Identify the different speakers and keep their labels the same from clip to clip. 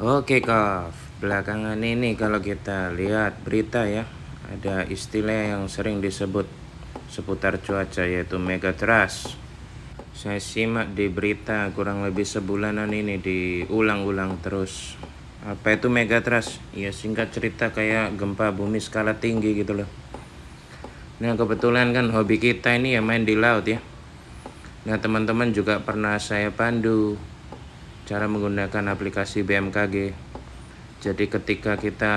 Speaker 1: Oke Kak, belakangan ini kalau kita lihat berita ya, ada istilah yang sering disebut seputar cuaca yaitu megatrust. Saya simak di berita kurang lebih sebulanan ini diulang-ulang terus. Apa itu megatrust? Ya singkat cerita kayak gempa bumi skala tinggi gitu loh. Nah kebetulan kan hobi kita ini ya main di laut ya. Nah teman-teman juga pernah saya pandu cara menggunakan aplikasi BMKG. Jadi ketika kita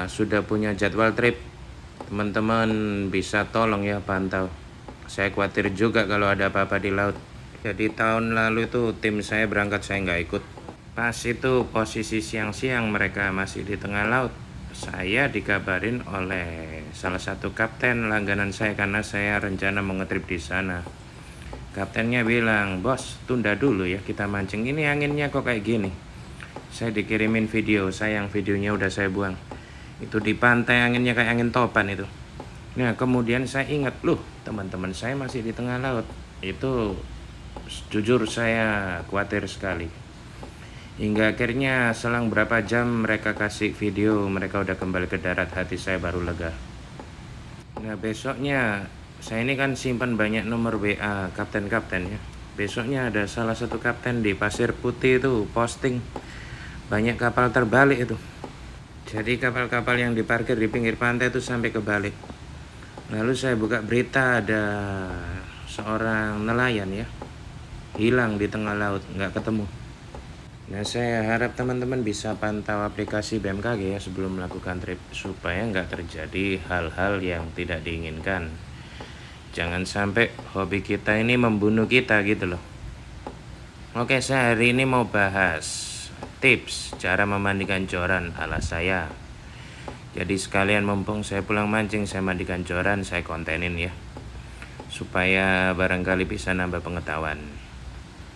Speaker 1: sudah punya jadwal trip, teman-teman bisa tolong ya pantau. Saya khawatir juga kalau ada apa-apa di laut. Jadi tahun lalu itu tim saya berangkat, saya nggak ikut. Pas itu posisi siang-siang mereka masih di tengah laut. Saya dikabarin oleh salah satu kapten langganan saya karena saya rencana mengetrip di sana. Kaptennya bilang, "Bos, tunda dulu ya kita mancing. Ini anginnya kok kayak gini." Saya dikirimin video, sayang videonya udah saya buang. Itu di pantai anginnya kayak angin topan itu. Nah kemudian saya ingat, loh teman-teman saya masih di tengah laut. Itu jujur saya khawatir sekali. Hingga akhirnya selang berapa jam mereka kasih video, mereka udah kembali ke darat, hati saya baru lega. Nah besoknya, saya ini kan simpan banyak nomor WA kapten-kapten ya. Besoknya ada salah satu kapten di Pasir Putih itu posting banyak kapal terbalik itu. Jadi kapal-kapal yang diparkir di pinggir pantai itu sampai kebalik. Lalu saya buka berita ada seorang nelayan ya, hilang di tengah laut, nggak ketemu. Nah saya harap teman-teman bisa pantau aplikasi BMKG ya sebelum melakukan trip, supaya nggak terjadi hal-hal yang tidak diinginkan. Jangan sampai hobi kita ini membunuh kita gitu loh. Oke, saya hari ini mau bahas tips cara memandikan joran ala saya. Jadi sekalian mumpung saya pulang mancing, saya mandikan joran, saya kontenin ya, supaya barangkali bisa nambah pengetahuan.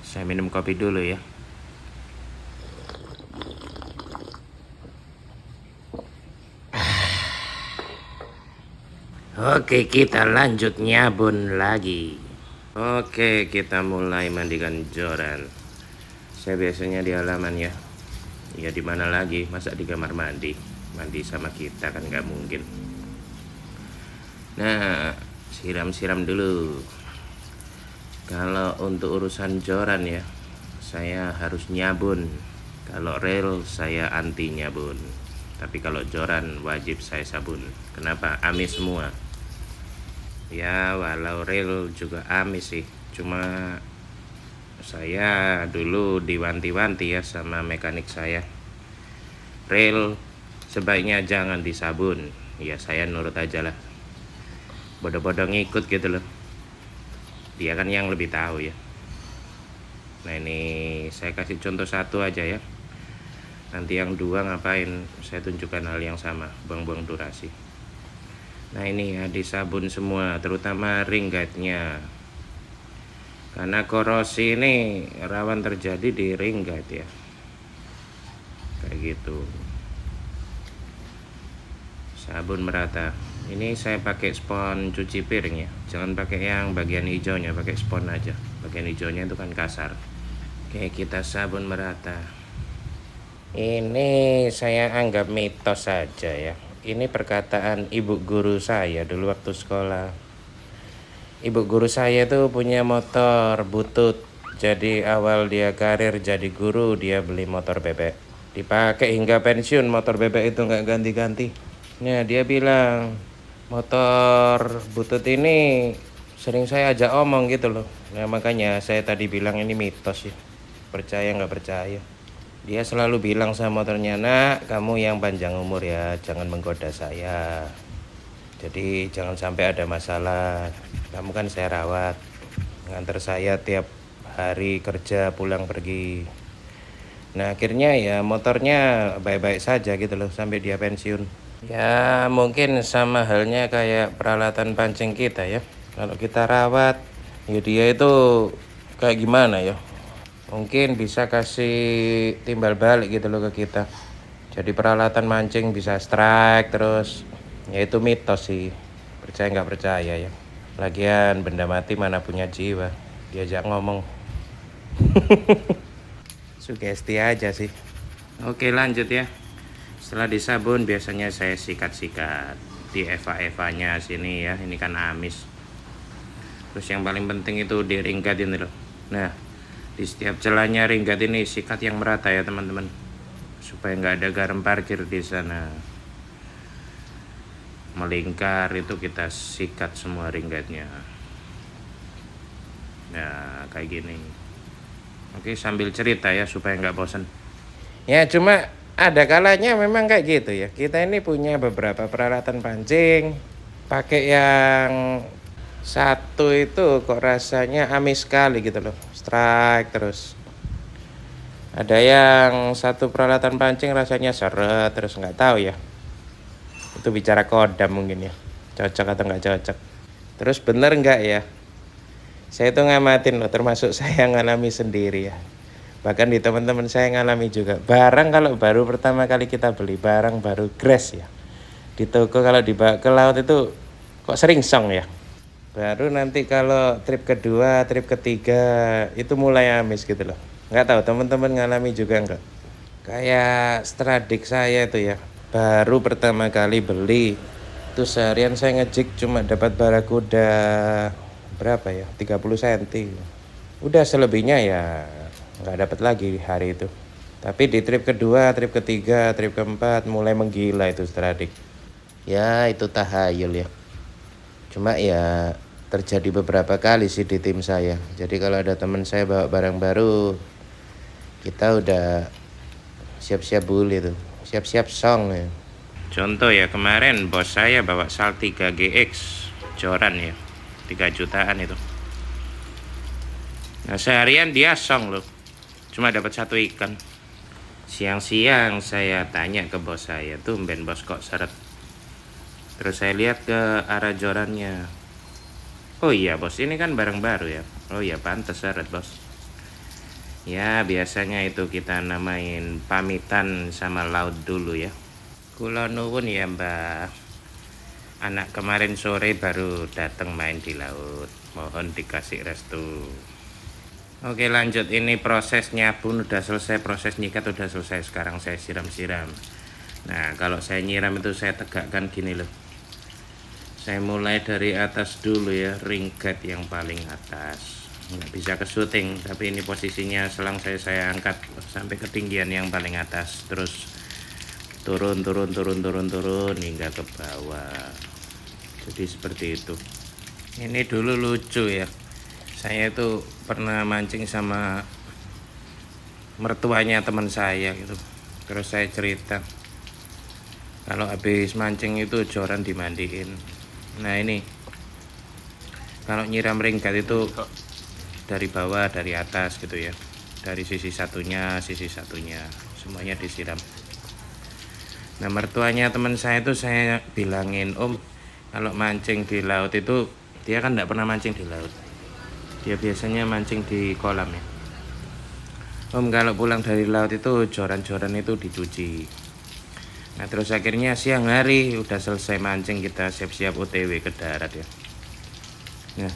Speaker 1: Saya minum kopi dulu ya. Oke, kita lanjut nyabun lagi. Oke, kita mulai mandikan joran. Saya biasanya di halaman ya. Ya di mana lagi? Masa di kamar mandi? Mandi sama kita kan nggak mungkin. Nah, siram-siram dulu. Kalau untuk urusan joran ya, saya harus nyabun. Kalau rel saya anti nyabun. Tapi kalau joran wajib saya sabun. Kenapa? Amis semua. Ya walau rel juga amis sih. Cuma saya dulu diwanti-wanti ya sama mekanik saya, rel sebaiknya jangan disabun. Ya saya nurut aja lah, bodoh-bodoh ngikut gitu loh, dia kan yang lebih tahu ya. Nah ini saya kasih contoh satu aja ya, nanti yang dua ngapain saya tunjukkan hal yang sama, buang-buang durasi. Nah ini ya disabun semua, terutama ring guide-nya, karena korosi ini rawan terjadi di ring guide ya, kayak gitu. Sabun merata. Ini saya pakai spons cuci piring ya, jangan pakai yang bagian hijaunya, pakai spons aja, bagian hijaunya itu kan kasar. Oke, kita sabun merata. Ini saya anggap mitos saja ya, ini perkataan ibu guru saya dulu waktu sekolah. Ibu guru saya tuh punya motor butut. Jadi awal dia karir jadi guru, dia beli motor bebek, dipakai hingga pensiun motor bebek itu nggak ganti-ganti. Nah dia bilang motor butut ini sering saya ajak omong gitu loh. Nah makanya saya tadi bilang ini mitos ya, percaya nggak percaya. Dia selalu bilang sama motornya, "Nak, kamu yang panjang umur ya, jangan menggoda saya. Jadi jangan sampai ada masalah. Kamu kan saya rawat, nganter saya tiap hari kerja pulang pergi." Nah akhirnya ya motornya baik-baik saja gitu loh sampai dia pensiun. Ya mungkin sama halnya kayak peralatan pancing kita ya. Kalau kita rawat, ya dia itu kayak gimana ya, mungkin bisa kasih timbal balik gitu loh ke kita. Jadi peralatan mancing bisa strike terus. Ya itu mitos sih, percaya nggak percaya ya. Lagian benda mati mana punya jiwa, diajak ngomong. Sugesti aja sih. Oke, lanjut ya. Setelah disabun biasanya saya sikat-sikat di eva-evanya sini ya. Ini kan amis. Terus yang paling penting itu di ringkat ini loh. Nah, di setiap celahnya ringkat ini sikat yang merata ya teman-teman, supaya nggak ada garam parkir di sana. Melingkar itu kita sikat semua ringkatnya. Nah, kayak gini. Oke, sambil cerita ya supaya nggak bosan. Ya, cuma ada kalanya memang kayak gitu ya. Kita ini punya beberapa peralatan pancing. Pakai yang satu itu kok rasanya amis sekali gitu loh. Strike terus. Ada yang satu peralatan pancing rasanya seret terus, nggak tahu ya. Itu bicara kodam mungkin ya. Cocok atau nggak cocok. Terus bener nggak ya? Saya itu ngamatin loh, termasuk saya ngalami sendiri ya. Bahkan di teman-teman saya ngalami juga. Barang kalau baru pertama kali kita beli, barang baru grass ya, di toko kalau dibawa ke laut itu kok sering song ya. Baru nanti kalau trip kedua, trip ketiga itu mulai amis gitu loh. Nggak tahu teman-teman ngalami juga nggak? Kayak Stradik saya itu ya, baru pertama kali beli itu seharian saya ngejik cuma dapat barakuda berapa ya, 30 cm. Udah selebihnya ya nggak dapat lagi hari itu. Tapi di trip kedua, trip ketiga, trip keempat mulai menggila itu Stradik. Ya itu tahayul ya. Cuma ya terjadi beberapa kali sih di tim saya. Jadi kalau ada teman saya bawa barang baru, kita udah siap-siap bully tuh, siap-siap song ya. Contoh ya, kemarin bos saya bawa Sal 3 GX joran ya, 3 jutaan itu. Nah seharian dia song loh, cuma dapat 1 ikan. Siang-siang saya tanya ke bos saya, tumben bos kok seret. Terus saya lihat ke arah jorannya. Oh iya bos, ini kan barang baru ya. Oh iya pantas seret bos. Ya biasanya itu kita namain pamitan sama laut dulu ya. Kula nuwun ya mbak, anak kemarin sore baru datang main di laut, mohon dikasih restu. Oke lanjut, ini prosesnya pun udah selesai, proses nyikat udah selesai. Sekarang saya siram-siram. Nah kalau saya nyiram itu saya tegakkan gini loh. Saya mulai dari atas dulu ya, ringkat yang paling atas. Nggak bisa ke syuting, tapi ini posisinya selang saya angkat sampai ketinggian yang paling atas. Terus turun hingga ke bawah. Jadi seperti itu. Ini dulu lucu ya, saya itu pernah mancing sama mertuanya teman saya gitu. Terus saya cerita kalau habis mancing itu joran dimandiin. Nah ini kalau nyiram ringkat itu dari bawah, dari atas gitu ya, dari sisi satunya semuanya disiram. Nah mertuanya teman saya itu saya bilangin, om kalau mancing di laut itu dia kan tidak pernah mancing di laut, dia biasanya mancing di kolam ya. Om kalau pulang dari laut itu joran-joran itu dicuci. Nah terus akhirnya siang hari udah selesai mancing, kita siap-siap OTW ke darat ya. Nah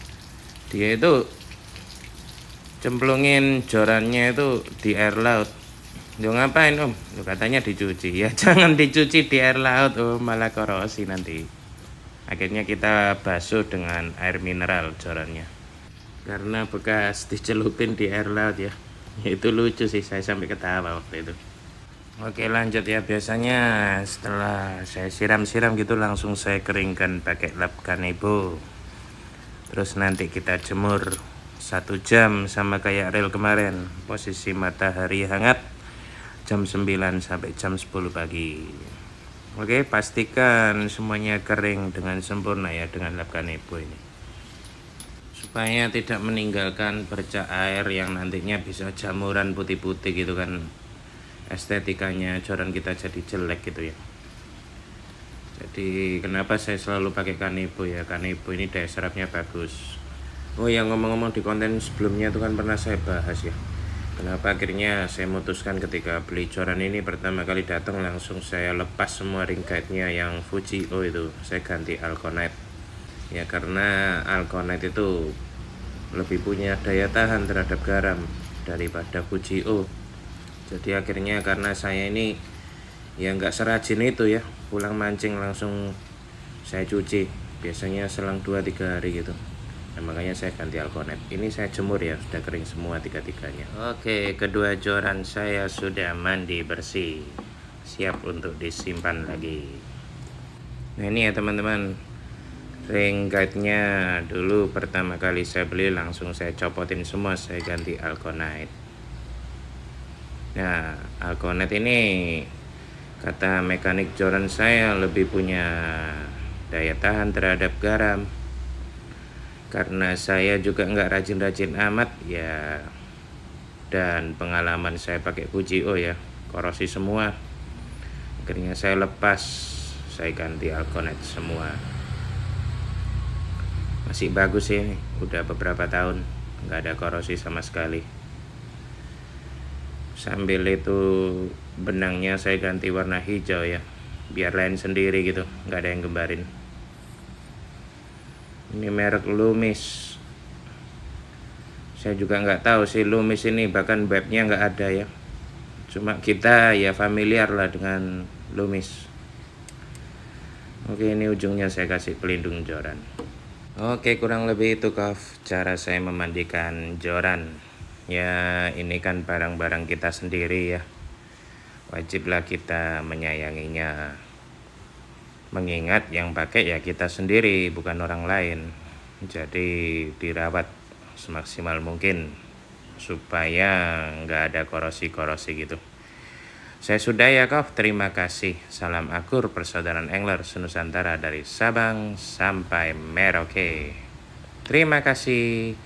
Speaker 1: dia itu cemplungin jorannya itu di air laut. Yo ngapain om? Yo katanya dicuci. Ya jangan dicuci di air laut om, malah korosi nanti. Akhirnya kita basuh dengan air mineral jorannya, karena bekas dicelupin di air laut ya. Itu lucu sih, saya sampai ketawa waktu itu. Oke lanjut ya, biasanya setelah saya siram-siram gitu langsung saya keringkan pakai lap kanebo. Terus nanti kita jemur 1 jam sama kayak reel kemarin, posisi matahari hangat jam 9 sampai jam 10 pagi. Oke, pastikan semuanya kering dengan sempurna ya dengan lap kanebo ini, supaya tidak meninggalkan bercak air yang nantinya bisa jamuran putih-putih gitu kan, estetikanya joran kita jadi jelek gitu ya. Jadi kenapa saya selalu pakai kanebo ya, kanebo ini daya serapnya bagus. Oh yang ngomong-ngomong, di konten sebelumnya itu kan pernah saya bahas ya, kenapa akhirnya saya memutuskan ketika beli joran ini pertama kali datang langsung saya lepas semua ringkatnya yang Fujio itu, saya ganti Alconite ya, karena Alconite itu lebih punya daya tahan terhadap garam daripada Fujio. Jadi akhirnya karena saya ini ya nggak serajin itu ya, pulang mancing langsung saya cuci, biasanya selang 2-3 hari gitu. Nah, makanya saya ganti Alkonet. Ini saya jemur ya, sudah kering semua tiga-tiganya. Oke, kedua joran saya sudah mandi bersih, siap untuk disimpan lagi. Nah ini ya teman-teman, ring guide-nya dulu pertama kali saya beli langsung saya copotin semua, saya ganti Alkonite. Nah, Alkonet ini kata mekanik joran saya lebih punya daya tahan terhadap garam. Karena saya juga nggak rajin-rajin amat ya, dan pengalaman saya pakai Fujio ya, korosi semua. Akhirnya saya lepas, saya ganti Alkonet semua. Masih bagus sih, udah beberapa tahun nggak ada korosi sama sekali. Sambil itu benangnya saya ganti warna hijau ya, biar lain sendiri gitu, nggak ada yang gembarin. Ini merek Loomis. Saya juga nggak tahu sih Loomis ini, bahkan webnya nggak ada ya. Cuma kita ya familiar lah dengan Loomis. Oke, ini ujungnya saya kasih pelindung joran. Oke, kurang lebih itu cara saya memandikan joran. Ya ini kan barang-barang kita sendiri ya, wajiblah kita menyayanginya. Mengingat yang pakai ya kita sendiri, bukan orang lain. Jadi dirawat semaksimal mungkin supaya nggak ada korosi-korosi gitu. Saya sudah ya Kau, terima kasih. Salam akur persaudaraan angler senusantara dari Sabang sampai Merauke. Terima kasih.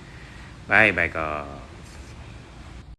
Speaker 1: Bye bye Kau.